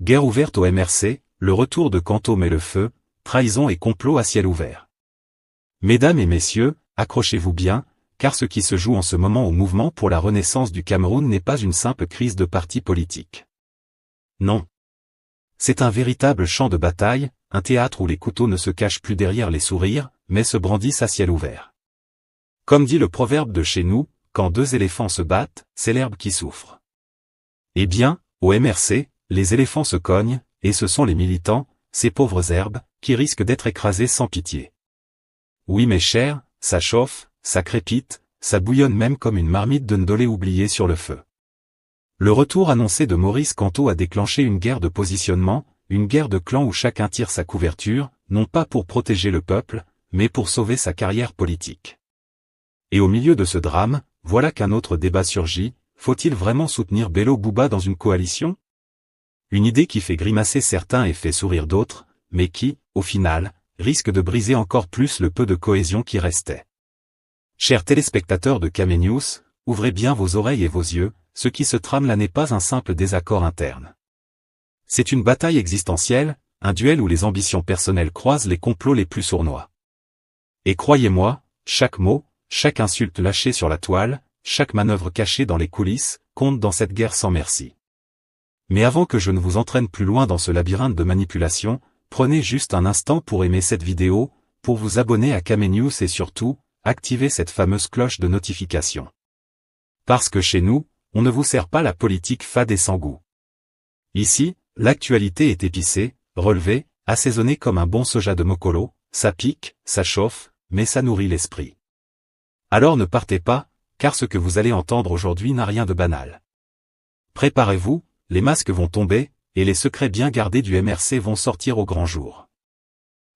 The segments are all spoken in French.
Guerre ouverte au MRC, le retour de Kanto met le feu, trahison et complot à ciel ouvert. Mesdames et messieurs, accrochez-vous bien, car ce qui se joue en ce moment au mouvement pour la renaissance du Cameroun n'est pas une simple crise de parti politique. Non. C'est un véritable champ de bataille, un théâtre où les couteaux ne se cachent plus derrière les sourires, mais se brandissent à ciel ouvert. Comme dit le proverbe de chez nous, quand deux éléphants se battent, c'est l'herbe qui souffre. Eh bien, au MRC, les éléphants se cognent, et ce sont les militants, ces pauvres herbes, qui risquent d'être écrasés sans pitié. Oui mes chers, ça chauffe, ça crépite, ça bouillonne même comme une marmite de ndolé oubliée sur le feu. Le retour annoncé de Maurice Kanto a déclenché une guerre de positionnement, une guerre de clans où chacun tire sa couverture, non pas pour protéger le peuple, mais pour sauver sa carrière politique. Et au milieu de ce drame, voilà qu'un autre débat surgit, faut-il vraiment soutenir Bello Bouba dans une coalition? Une idée qui fait grimacer certains et fait sourire d'autres, mais qui, au final, risque de briser encore plus le peu de cohésion qui restait. Chers téléspectateurs de Kamenews, ouvrez bien vos oreilles et vos yeux, ce qui se trame là n'est pas un simple désaccord interne. C'est une bataille existentielle, un duel où les ambitions personnelles croisent les complots les plus sournois. Et croyez-moi, chaque mot, chaque insulte lâchée sur la toile, chaque manœuvre cachée dans les coulisses, compte dans cette guerre sans merci. Mais avant que je ne vous entraîne plus loin dans ce labyrinthe de manipulation, prenez juste un instant pour aimer cette vidéo, pour vous abonner à Kamenews et surtout, activer cette fameuse cloche de notification. Parce que chez nous, on ne vous sert pas la politique fade et sans goût. Ici, l'actualité est épicée, relevée, assaisonnée comme un bon soja de Mokolo, ça pique, ça chauffe, mais ça nourrit l'esprit. Alors ne partez pas, car ce que vous allez entendre aujourd'hui n'a rien de banal. Préparez-vous, les masques vont tomber, et les secrets bien gardés du MRC vont sortir au grand jour.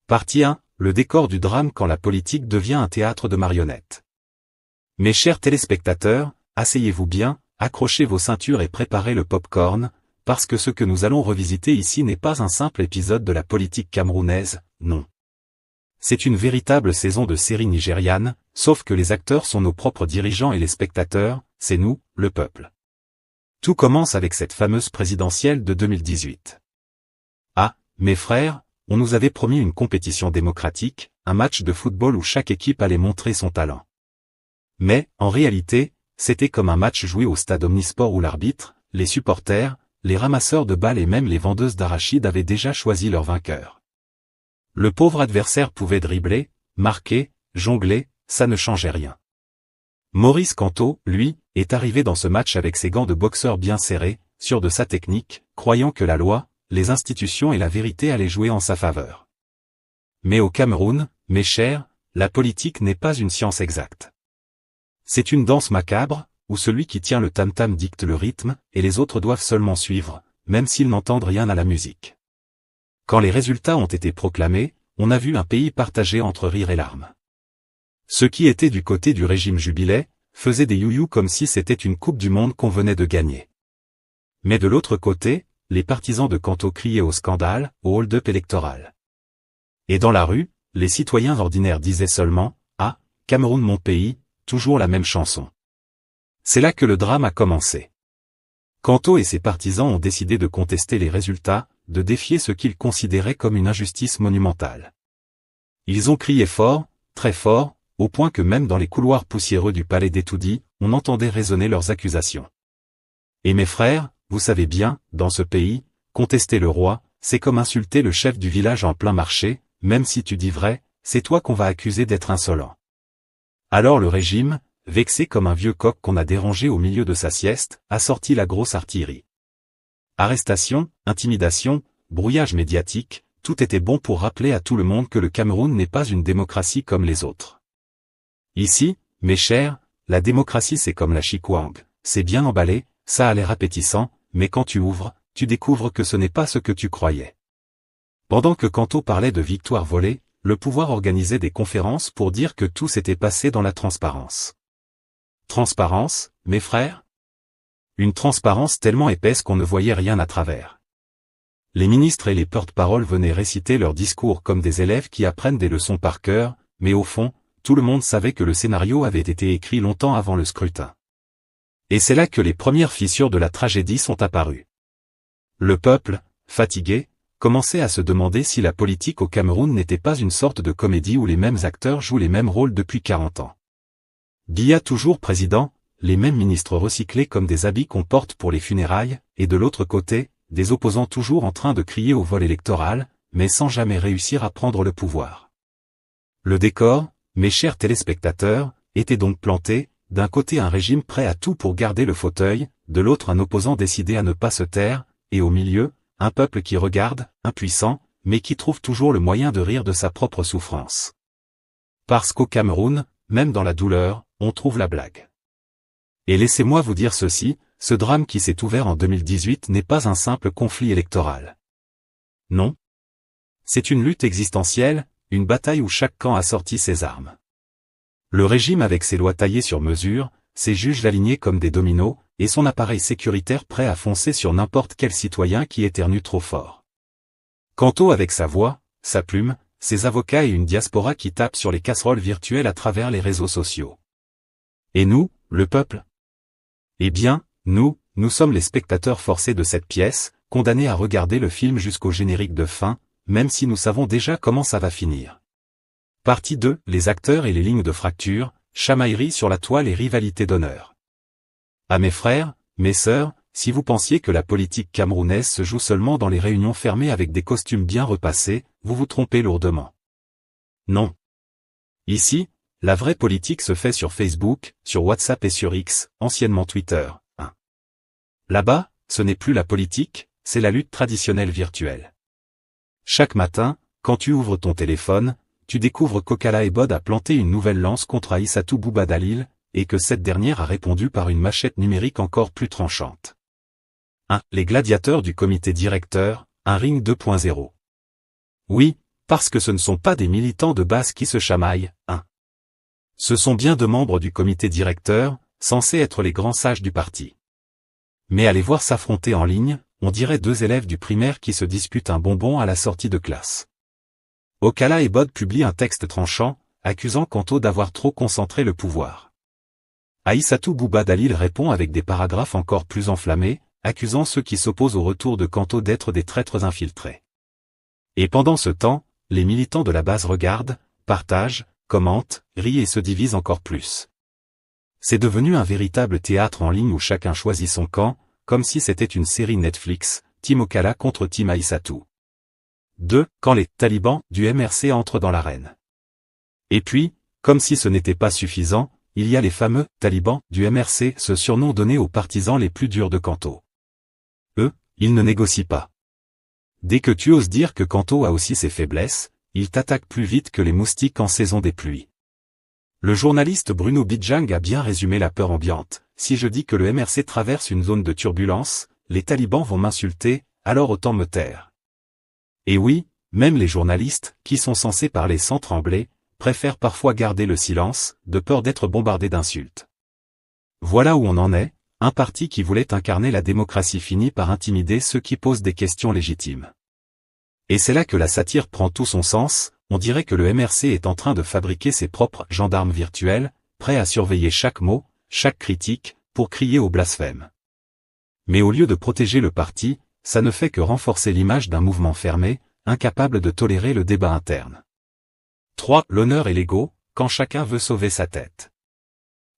Partie 1, le décor du drame quand la politique devient un théâtre de marionnettes. Mes chers téléspectateurs, asseyez-vous bien, accrochez vos ceintures et préparez le pop-corn, parce que ce que nous allons revisiter ici n'est pas un simple épisode de la politique camerounaise, non. C'est une véritable saison de série nigériane, sauf que les acteurs sont nos propres dirigeants et les spectateurs, c'est nous, le peuple. Tout commence avec cette fameuse présidentielle de 2018. Ah, mes frères, on nous avait promis une compétition démocratique, un match de football où chaque équipe allait montrer son talent. Mais, en réalité, c'était comme un match joué au stade omnisport où l'arbitre, les supporters, les ramasseurs de balles et même les vendeuses d'arachides avaient déjà choisi leur vainqueur. Le pauvre adversaire pouvait dribbler, marquer, jongler, ça ne changeait rien. Maurice Kanto, lui, est arrivé dans ce match avec ses gants de boxeur bien serrés, sûr de sa technique, croyant que la loi, les institutions et la vérité allaient jouer en sa faveur. Mais au Cameroun, mes chers, la politique n'est pas une science exacte. C'est une danse macabre, où celui qui tient le tam-tam dicte le rythme, et les autres doivent seulement suivre, même s'ils n'entendent rien à la musique. Quand les résultats ont été proclamés, on a vu un pays partagé entre rire et larmes. Ceux qui étaient du côté du régime jubilaient, faisaient des youyous comme si c'était une coupe du monde qu'on venait de gagner. Mais de l'autre côté, les partisans de Kanto criaient au scandale, au hold-up électoral. Et dans la rue, les citoyens ordinaires disaient seulement « Ah, Cameroun mon pays », toujours la même chanson. C'est là que le drame a commencé. Kanto et ses partisans ont décidé de contester les résultats, de défier ce qu'ils considéraient comme une injustice monumentale. Ils ont crié fort, très fort, au point que même dans les couloirs poussiéreux du palais d'Etoudi, on entendait résonner leurs accusations. Et mes frères, vous savez bien, dans ce pays, contester le roi, c'est comme insulter le chef du village en plein marché, même si tu dis vrai, c'est toi qu'on va accuser d'être insolent. Alors le régime, vexé comme un vieux coq qu'on a dérangé au milieu de sa sieste, a sorti la grosse artillerie. Arrestation, intimidation, brouillage médiatique, tout était bon pour rappeler à tout le monde que le Cameroun n'est pas une démocratie comme les autres. Ici, mes chers, la démocratie c'est comme la chikwang, c'est bien emballé, ça a l'air appétissant, mais quand tu ouvres, tu découvres que ce n'est pas ce que tu croyais. Pendant que Kanto parlait de victoire volée, le pouvoir organisait des conférences pour dire que tout s'était passé dans la transparence. Transparence, mes frères? Une transparence tellement épaisse qu'on ne voyait rien à travers. Les ministres et les porte-paroles venaient réciter leurs discours comme des élèves qui apprennent des leçons par cœur, mais au fond, tout le monde savait que le scénario avait été écrit longtemps avant le scrutin. Et c'est là que les premières fissures de la tragédie sont apparues. Le peuple, fatigués, commençaient à se demander si la politique au Cameroun n'était pas une sorte de comédie où les mêmes acteurs jouent les mêmes rôles depuis 40 ans. Biya toujours président, les mêmes ministres recyclés comme des habits qu'on porte pour les funérailles, et de l'autre côté, des opposants toujours en train de crier au vol électoral, mais sans jamais réussir à prendre le pouvoir. Le décor, mes chers téléspectateurs, était donc planté, d'un côté un régime prêt à tout pour garder le fauteuil, de l'autre un opposant décidé à ne pas se taire, et au milieu, un peuple qui regarde, impuissant, mais qui trouve toujours le moyen de rire de sa propre souffrance. Parce qu'au Cameroun, même dans la douleur, on trouve la blague. Et laissez-moi vous dire ceci, ce drame qui s'est ouvert en 2018 n'est pas un simple conflit électoral. Non. C'est une lutte existentielle, une bataille où chaque camp a sorti ses armes. Le régime avec ses lois taillées sur mesure, ses juges alignés comme des dominos, et son appareil sécuritaire prêt à foncer sur n'importe quel citoyen qui éternue trop fort. Kanto avec sa voix, sa plume, ses avocats et une diaspora qui tape sur les casseroles virtuelles à travers les réseaux sociaux. Et nous, le peuple? Eh bien, nous sommes les spectateurs forcés de cette pièce, condamnés à regarder le film jusqu'au générique de fin, même si nous savons déjà comment ça va finir. Partie 2, les acteurs et les lignes de fracture, chamaillerie sur la toile et rivalité d'honneur. À mes frères, mes sœurs, si vous pensiez que la politique camerounaise se joue seulement dans les réunions fermées avec des costumes bien repassés, vous vous trompez lourdement. Non. Ici, la vraie politique se fait sur Facebook, sur WhatsApp et sur X, anciennement Twitter. Là-bas, ce n'est plus la politique, c'est la lutte traditionnelle virtuelle. Chaque matin, quand tu ouvres ton téléphone, tu découvres qu'Okala Ebod a planté une nouvelle lance contre Aïssatou Boubadalil, et que cette dernière a répondu par une machette numérique encore plus tranchante. 1. Les gladiateurs du comité directeur, un ring 2.0. Oui, parce que ce ne sont pas des militants de base qui se chamaillent, Ce sont bien deux membres du comité directeur, censés être les grands sages du parti. Mais à les voir s'affronter en ligne, on dirait deux élèves du primaire qui se disputent un bonbon à la sortie de classe. Okala Ebod publie un texte tranchant, accusant Kanto d'avoir trop concentré le pouvoir. Aïssatou Boubadalil répond avec des paragraphes encore plus enflammés, accusant ceux qui s'opposent au retour de Kanto d'être des traîtres infiltrés. Et pendant ce temps, les militants de la base regardent, partagent, commentent, rient et se divisent encore plus. C'est devenu un véritable théâtre en ligne où chacun choisit son camp, comme si c'était une série Netflix, Team Okala contre Team Aïssatou. 2. Quand les talibans du MRC entrent dans l'arène. Et puis, comme si ce n'était pas suffisant, il y a les fameux talibans du MRC, ce surnom donné aux partisans les plus durs de Kanto. Eux, ils ne négocient pas. Dès que tu oses dire que Kanto a aussi ses faiblesses, ils t'attaquent plus vite que les moustiques en saison des pluies. Le journaliste Bruno Bidjang a bien résumé la peur ambiante. Si je dis que le MRC traverse une zone de turbulence, les talibans vont m'insulter, alors autant me taire. Et oui, même les journalistes, qui sont censés parler sans trembler, préfèrent parfois garder le silence, de peur d'être bombardés d'insultes. Voilà où on en est, un parti qui voulait incarner la démocratie finit par intimider ceux qui posent des questions légitimes. Et c'est là que la satire prend tout son sens, on dirait que le MRC est en train de fabriquer ses propres gendarmes virtuels, prêts à surveiller chaque mot, chaque critique, pour crier au blasphème. Mais au lieu de protéger le parti, ça ne fait que renforcer l'image d'un mouvement fermé, incapable de tolérer le débat interne. 3. L'honneur et l'ego, quand chacun veut sauver sa tête.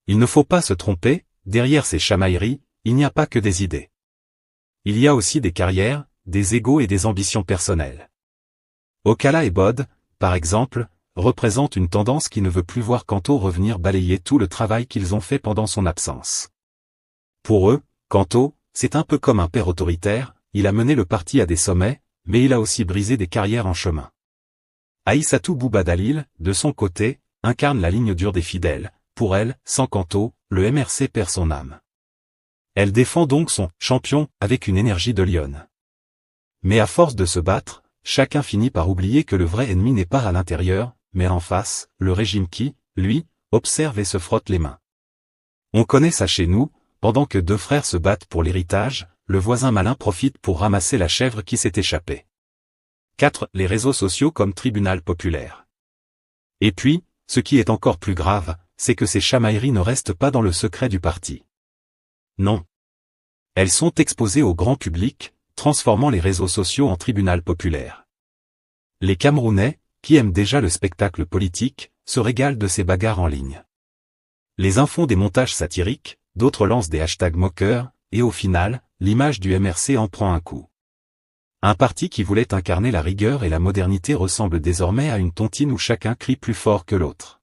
Il ne faut pas se tromper, derrière ces chamailleries, il n'y a pas que des idées. Il y a aussi des carrières, des égos et des ambitions personnelles. Okala Ebod, par exemple, représente une tendance qui ne veut plus voir Kanto revenir balayer tout le travail qu'ils ont fait pendant son absence. Pour eux, Kanto, c'est un peu comme un père autoritaire, il a mené le parti à des sommets, mais il a aussi brisé des carrières en chemin. Aïssatou Boubadalil, de son côté, incarne la ligne dure des fidèles. Pour elle, sans Kanto, le MRC perd son âme. Elle défend donc son « champion » avec une énergie de lionne. Mais à force de se battre, chacun finit par oublier que le vrai ennemi n'est pas à l'intérieur, mais en face, le régime qui, lui, observe et se frotte les mains. On connaît ça chez nous, pendant que deux frères se battent pour l'héritage, le voisin malin profite pour ramasser la chèvre qui s'est échappée. 4. Les réseaux sociaux comme tribunal populaire. Et puis, ce qui est encore plus grave, c'est que ces chamailleries ne restent pas dans le secret du parti. Non. Elles sont exposées au grand public, transformant les réseaux sociaux en tribunal populaire. Les Camerounais, qui aiment déjà le spectacle politique, se régalent de ces bagarres en ligne. Les uns font des montages satiriques, d'autres lancent des hashtags moqueurs, et au final, l'image du MRC en prend un coup. Un parti qui voulait incarner la rigueur et la modernité ressemble désormais à une tontine où chacun crie plus fort que l'autre.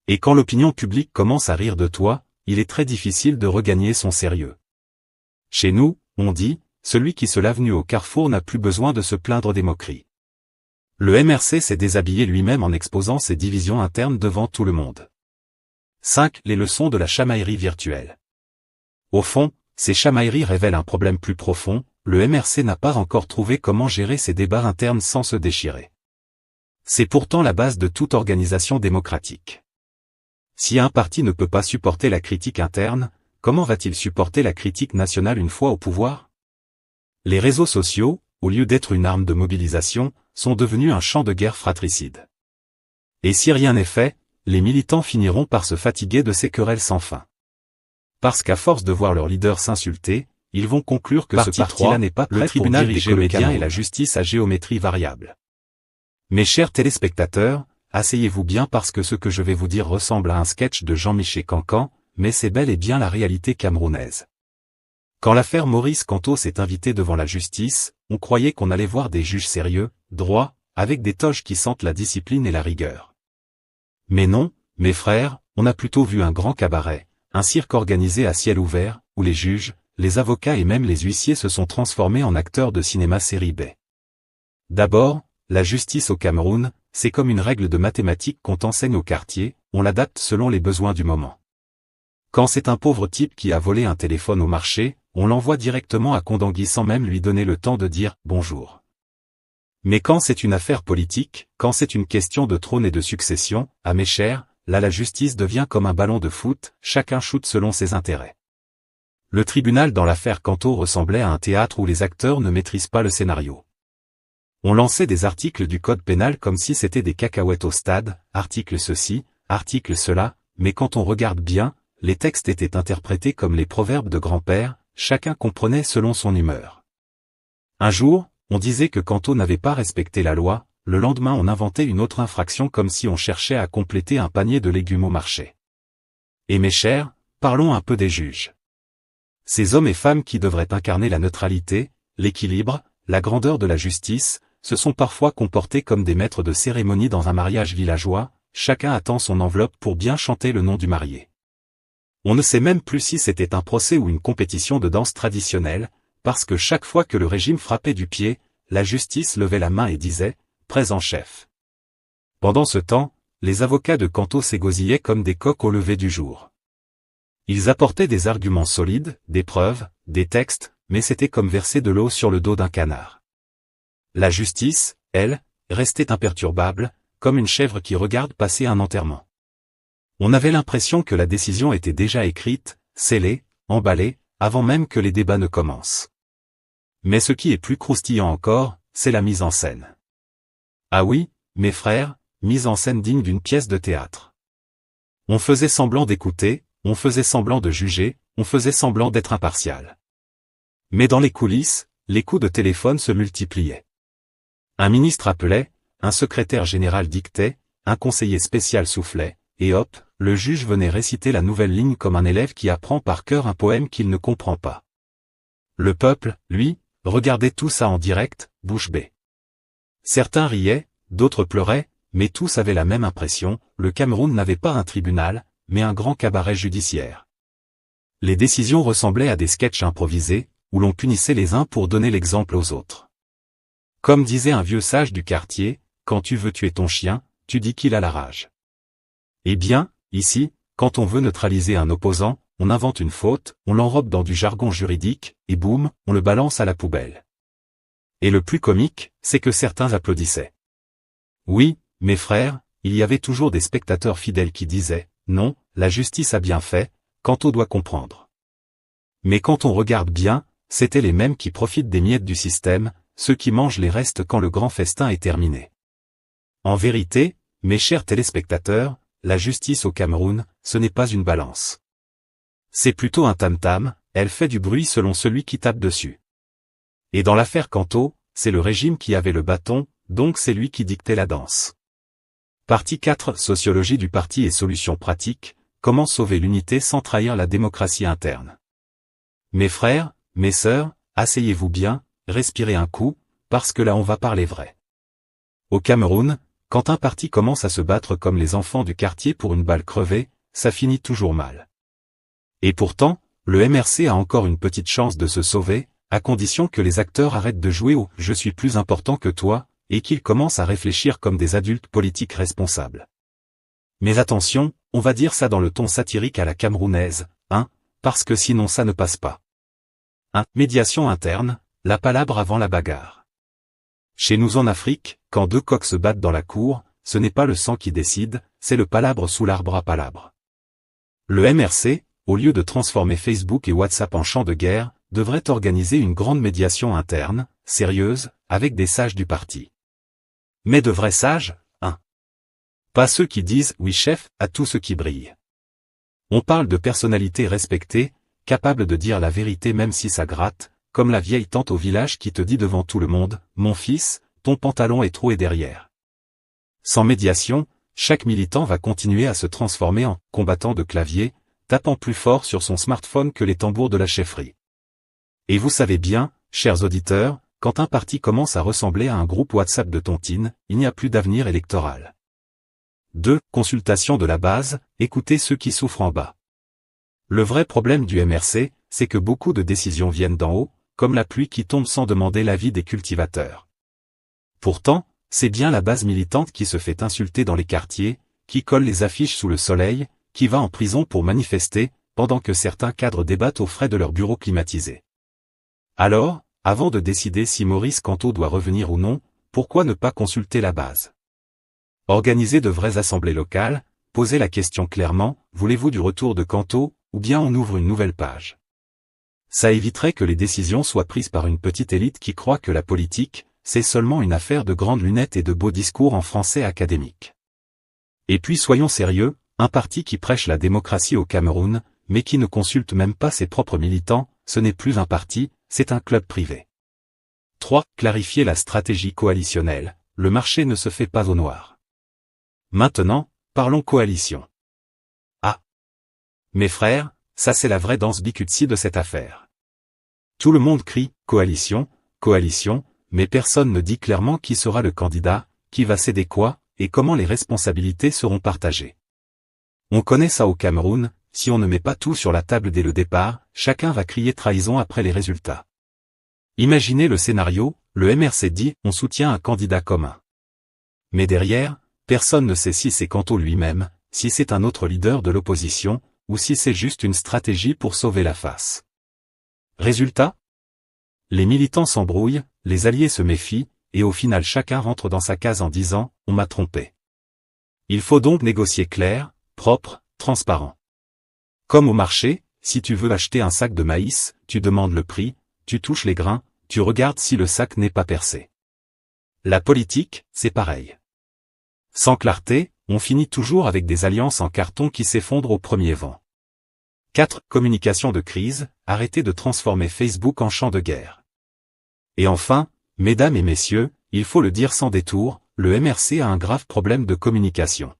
Et quand l'opinion publique commence à rire de toi, il est très difficile de regagner son sérieux. Chez nous, on dit, celui qui se lave nu au carrefour n'a plus besoin de se plaindre des moqueries. Le MRC s'est déshabillé lui-même en exposant ses divisions internes devant tout le monde. 5. Les leçons de la chamaillerie virtuelle. Au fond, ces chamailleries révèlent un problème plus profond, le MRC n'a pas encore trouvé comment gérer ses débats internes sans se déchirer. C'est pourtant la base de toute organisation démocratique. Si un parti ne peut pas supporter la critique interne, comment va-t-il supporter la critique nationale une fois au pouvoir? Les réseaux sociaux, au lieu d'être une arme de mobilisation, sont devenus un champ de guerre fratricide. Et si rien n'est fait, les militants finiront par se fatiguer de ces querelles sans fin. Parce qu'à force de voir leurs leaders s'insulter, ils vont conclure que ce parti-là n'est pas prêt pour tribunal diriger des le comédiens Cameroun et la justice à géométrie variable. Mes chers téléspectateurs, asseyez-vous bien parce que ce que je vais vous dire ressemble à un sketch de Jean-Michel Cancan, mais c'est bel et bien la réalité camerounaise. Quand l'affaire Maurice Kamto s'est invitée devant la justice, on croyait qu'on allait voir des juges sérieux, droits, avec des toges qui sentent la discipline et la rigueur. Mais non, mes frères, on a plutôt vu un grand cabaret, un cirque organisé à ciel ouvert, où les juges, les avocats et même les huissiers se sont transformés en acteurs de cinéma série B. D'abord, la justice au Cameroun, c'est comme une règle de mathématiques qu'on t'enseigne au quartier, on l'adapte selon les besoins du moment. Quand c'est un pauvre type qui a volé un téléphone au marché, on l'envoie directement à Kondangui sans même lui donner le temps de dire « bonjour ». Mais quand c'est une affaire politique, quand c'est une question de trône et de succession, ah mes chers, là la justice devient comme un ballon de foot, chacun shoot selon ses intérêts. Le tribunal dans l'affaire Kamto ressemblait à un théâtre où les acteurs ne maîtrisent pas le scénario. On lançait des articles du code pénal comme si c'était des cacahuètes au stade, article ceci, article cela, mais quand on regarde bien, les textes étaient interprétés comme les proverbes de grand-père, chacun comprenait selon son humeur. Un jour, on disait que Kamto n'avait pas respecté la loi, le lendemain on inventait une autre infraction comme si on cherchait à compléter un panier de légumes au marché. Et mes chers, parlons un peu des juges. Ces hommes et femmes qui devraient incarner la neutralité, l'équilibre, la grandeur de la justice, se sont parfois comportés comme des maîtres de cérémonie dans un mariage villageois, chacun attend son enveloppe pour bien chanter le nom du marié. On ne sait même plus si c'était un procès ou une compétition de danse traditionnelle, parce que chaque fois que le régime frappait du pied, la justice levait la main et disait « présent chef ». Pendant ce temps, les avocats de Kamto s'égosillaient comme des coqs au lever du jour. Ils apportaient des arguments solides, des preuves, des textes, mais c'était comme verser de l'eau sur le dos d'un canard. La justice, elle, restait imperturbable, comme une chèvre qui regarde passer un enterrement. On avait l'impression que la décision était déjà écrite, scellée, emballée, avant même que les débats ne commencent. Mais ce qui est plus croustillant encore, c'est la mise en scène. Ah oui, mes frères, mise en scène digne d'une pièce de théâtre. On faisait semblant d'écouter, on faisait semblant de juger, on faisait semblant d'être impartial. Mais dans les coulisses, les coups de téléphone se multipliaient. Un ministre appelait, un secrétaire général dictait, un conseiller spécial soufflait, et hop, le juge venait réciter la nouvelle ligne comme un élève qui apprend par cœur un poème qu'il ne comprend pas. Le peuple, lui, regardait tout ça en direct, bouche bée. Certains riaient, d'autres pleuraient, mais tous avaient la même impression, le Cameroun n'avait pas un tribunal, mais un grand cabaret judiciaire. Les décisions ressemblaient à des sketchs improvisés, où l'on punissait les uns pour donner l'exemple aux autres. Comme disait un vieux sage du quartier, quand tu veux tuer ton chien, tu dis qu'il a la rage. Eh bien, ici, quand on veut neutraliser un opposant, on invente une faute, on l'enrobe dans du jargon juridique, et boum, on le balance à la poubelle. Et le plus comique, c'est que certains applaudissaient. Oui, mes frères, il y avait toujours des spectateurs fidèles qui disaient, non, la justice a bien fait, Kamto doit comprendre. Mais quand on regarde bien, c'étaient les mêmes qui profitent des miettes du système, ceux qui mangent les restes quand le grand festin est terminé. En vérité, mes chers téléspectateurs, la justice au Cameroun, ce n'est pas une balance. C'est plutôt un tam-tam, elle fait du bruit selon celui qui tape dessus. Et dans l'affaire Kanto, c'est le régime qui avait le bâton, donc c'est lui qui dictait la danse. Partie 4 Sociologie du parti et solutions pratiques, comment sauver l'unité sans trahir la démocratie interne. Mes frères, mes sœurs, asseyez-vous bien, respirez un coup, parce que là on va parler vrai. Au Cameroun, quand un parti commence à se battre comme les enfants du quartier pour une balle crevée, ça finit toujours mal. Et pourtant, le MRC a encore une petite chance de se sauver, à condition que les acteurs arrêtent de jouer au « je suis plus important que toi » et qu'ils commencent à réfléchir comme des adultes politiques responsables. Mais attention, on va dire ça dans le ton satirique à la camerounaise, hein, parce que sinon ça ne passe pas. 1. Médiation interne, la palabre avant la bagarre. Chez nous en Afrique, quand deux coqs se battent dans la cour, ce n'est pas le sang qui décide, c'est le palabre sous l'arbre à palabre. Le MRC, au lieu de transformer Facebook et WhatsApp en champ de guerre, devrait organiser une grande médiation interne, sérieuse, avec des sages du parti. Mais de vrais sages, hein. Pas ceux qui disent « oui chef » à tout ce qui brille. On parle de personnalités respectées, capables de dire la vérité même si ça gratte, comme la vieille tante au village qui te dit devant tout le monde « mon fils, ton pantalon est troué derrière ». Sans médiation, chaque militant va continuer à se transformer en combattant de clavier, tapant plus fort sur son smartphone que les tambours de la chefferie. Et vous savez bien, chers auditeurs, quand un parti commence à ressembler à un groupe WhatsApp de tontines, il n'y a plus d'avenir électoral. 2. Consultation de la base, écoutez ceux qui souffrent en bas. Le vrai problème du MRC, c'est que beaucoup de décisions viennent d'en haut, comme la pluie qui tombe sans demander l'avis des cultivateurs. Pourtant, c'est bien la base militante qui se fait insulter dans les quartiers, qui colle les affiches sous le soleil, qui va en prison pour manifester, pendant que certains cadres débattent aux frais de leur bureau climatisé. Alors, avant de décider si Maurice Kanto doit revenir ou non, pourquoi ne pas consulter la base? Organiser de vraies assemblées locales, poser la question clairement, voulez-vous du retour de Kanto, ou bien on ouvre une nouvelle page? Ça éviterait que les décisions soient prises par une petite élite qui croit que la politique, c'est seulement une affaire de grandes lunettes et de beaux discours en français académique. Et puis soyons sérieux, un parti qui prêche la démocratie au Cameroun, mais qui ne consulte même pas ses propres militants, ce n'est plus un parti, c'est un club privé. 3. Clarifier la stratégie coalitionnelle, le marché ne se fait pas au noir. Maintenant, parlons coalition. Ah! Mes frères, ça c'est la vraie danse bikutsi de cette affaire. Tout le monde crie « coalition, coalition », mais personne ne dit clairement qui sera le candidat, qui va céder quoi, et comment les responsabilités seront partagées. On connaît ça au Cameroun, si on ne met pas tout sur la table dès le départ, chacun va crier trahison après les résultats. Imaginez le scénario, le MRC dit « on soutient un candidat commun ». Mais derrière, personne ne sait si c'est Kanto lui-même, si c'est un autre leader de l'opposition, ou si c'est juste une stratégie pour sauver la face. Résultat ? Les militants s'embrouillent, les alliés se méfient, et au final chacun rentre dans sa case en disant « on m'a trompé ». Il faut donc négocier clair, propre, transparent. Comme au marché, si tu veux acheter un sac de maïs, tu demandes le prix, tu touches les grains, tu regardes si le sac n'est pas percé. La politique, c'est pareil. Sans clarté, on finit toujours avec des alliances en carton qui s'effondrent au premier vent. 4. Communication de crise, arrêtez de transformer Facebook en champ de guerre. Et enfin, mesdames et messieurs, il faut le dire sans détour, le MRC a un grave problème de communication.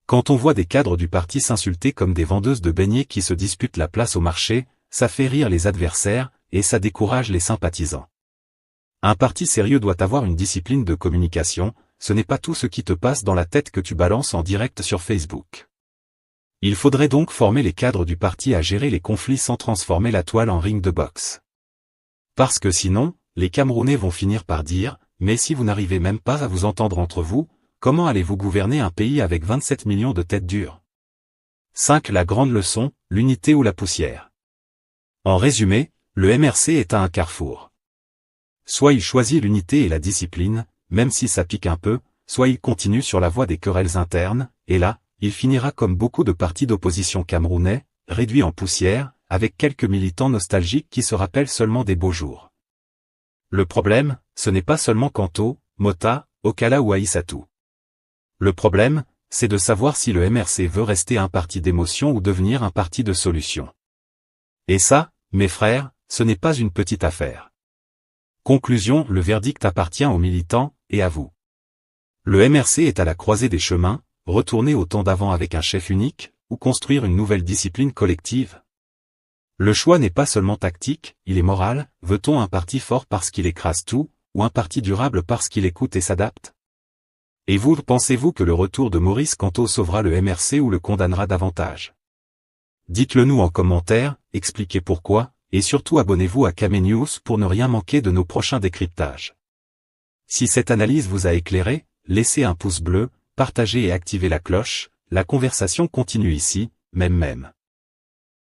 Quand on voit des cadres du parti s'insulter comme des vendeuses de beignets qui se disputent la place au marché, ça fait rire les adversaires, et ça décourage les sympathisants. Un parti sérieux doit avoir une discipline de communication, ce n'est pas tout ce qui te passe dans la tête que tu balances en direct sur Facebook. Il faudrait donc former les cadres du parti à gérer les conflits sans transformer la toile en ring de boxe. Parce que sinon, les Camerounais vont finir par dire, mais si vous n'arrivez même pas à vous entendre entre vous, comment allez-vous gouverner un pays avec 27 millions de têtes dures? 5. La grande leçon, l'unité ou la poussière. En résumé, le MRC est à un carrefour. Soit il choisit l'unité et la discipline, même si ça pique un peu, soit il continue sur la voie des querelles internes, et là, il finira comme beaucoup de partis d'opposition camerounais, réduits en poussière, avec quelques militants nostalgiques qui se rappellent seulement des beaux jours. Le problème, ce n'est pas seulement Kanto, Mota, Okala ou Aïssatou. Le problème, c'est de savoir si le MRC veut rester un parti d'émotion ou devenir un parti de solution. Et ça, mes frères, ce n'est pas une petite affaire. Conclusion, le verdict appartient aux militants, et à vous. Le MRC est à la croisée des chemins, retourner au temps d'avant avec un chef unique, ou construire une nouvelle discipline collective. Le choix n'est pas seulement tactique, il est moral. Veut-on un parti fort parce qu'il écrase tout, ou un parti durable parce qu'il écoute et s'adapte? Et vous, pensez-vous que le retour de Maurice Kamto sauvera le MRC ou le condamnera davantage? Dites-le nous en commentaire, expliquez pourquoi, et surtout abonnez-vous à Kame News pour ne rien manquer de nos prochains décryptages. Si cette analyse vous a éclairé, laissez un pouce bleu, partagez et activez la cloche, la conversation continue ici, même.